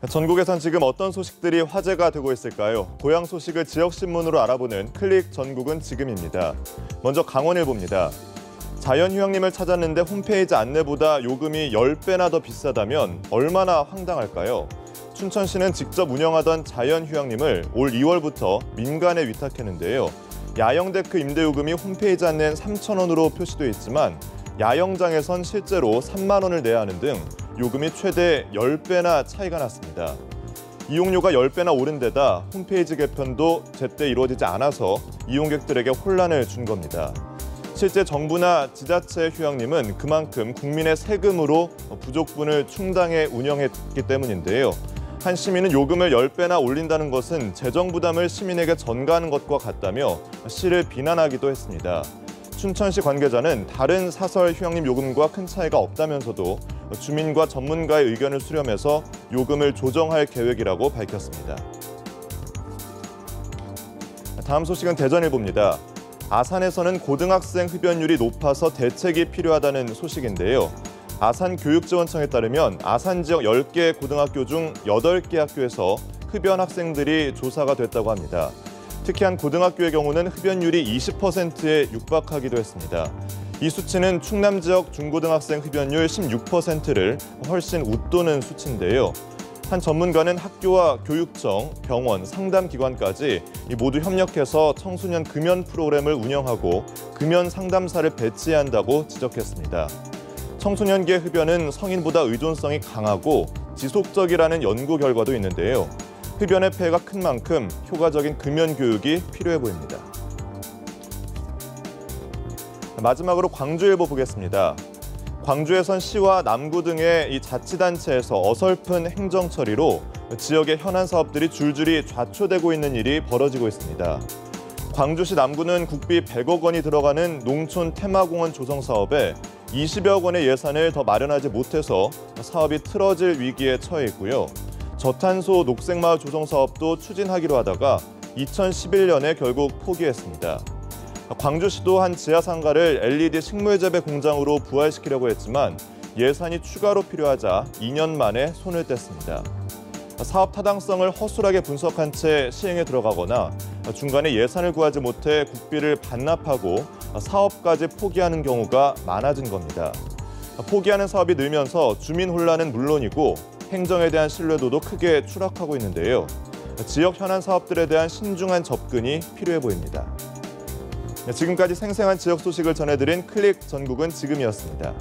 전국에선 지금 어떤 소식들이 화제가 되고 있을까요? 고향 소식을 지역신문으로 알아보는 클릭 전국은 지금입니다. 먼저 강원일보입니다. 자연휴양림을 찾았는데 홈페이지 안내보다 요금이 10배나 더 비싸다면 얼마나 황당할까요? 춘천시는 직접 운영하던 자연휴양림을 올 2월부터 민간에 위탁했는데요. 야영데크 임대요금이 홈페이지 안내엔 3,000원으로 표시돼 있지만 야영장에선 실제로 3만 원을 내야 하는 등 요금이 최대 10배나 차이가 났습니다. 이용료가 10배나 오른 데다 홈페이지 개편도 제때 이루어지지 않아서 이용객들에게 혼란을 준 겁니다. 실제 정부나 지자체 휴양림은 그만큼 국민의 세금으로 부족분을 충당해 운영했기 때문인데요. 한 시민은 요금을 10배나 올린다는 것은 재정 부담을 시민에게 전가하는 것과 같다며 시를 비난하기도 했습니다. 춘천시 관계자는 다른 사설 휴양림 요금과 큰 차이가 없다면서도 주민과 전문가의 의견을 수렴해서 요금을 조정할 계획이라고 밝혔습니다. 다음 소식은 대전일보입니다. 아산에서는 고등학생 흡연율이 높아서 대책이 필요하다는 소식인데요. 아산교육지원청에 따르면 아산 지역 10개 고등학교 중 8개 학교에서 흡연 학생들이 조사가 됐다고 합니다. 특히 한 고등학교의 경우는 흡연율이 20%에 육박하기도 했습니다. 이 수치는 충남 지역 중고등학생 흡연율 16%를 훨씬 웃도는 수치인데요. 한 전문가는 학교와 교육청, 병원, 상담기관까지 모두 협력해서 청소년 금연 프로그램을 운영하고 금연 상담사를 배치해야 한다고 지적했습니다. 청소년기의 흡연은 성인보다 의존성이 강하고 지속적이라는 연구 결과도 있는데요. 흡연의 폐해가 큰 만큼 효과적인 금연 교육이 필요해 보입니다. 마지막으로 광주일보 보겠습니다. 광주에선 시와 남구 등의 이 자치단체에서 어설픈 행정 처리로 지역의 현안 사업들이 줄줄이 좌초되고 있는 일이 벌어지고 있습니다. 광주시 남구는 국비 100억 원이 들어가는 농촌 테마공원 조성 사업에 20여 원의 예산을 더 마련하지 못해서 사업이 틀어질 위기에 처해 있고요. 저탄소 녹색마을 조성 사업도 추진하기로 하다가 2011년에 결국 포기했습니다. 광주시도 한 지하상가를 LED 식물 재배 공장으로 부활시키려고 했지만 예산이 추가로 필요하자 2년 만에 손을 뗐습니다. 사업 타당성을 허술하게 분석한 채 시행에 들어가거나 중간에 예산을 구하지 못해 국비를 반납하고 사업까지 포기하는 경우가 많아진 겁니다. 포기하는 사업이 늘면서 주민 혼란은 물론이고 행정에 대한 신뢰도도 크게 추락하고 있는데요. 지역 현안 사업들에 대한 신중한 접근이 필요해 보입니다. 지금까지 생생한 지역 소식을 전해드린 클릭 전국은 지금이었습니다.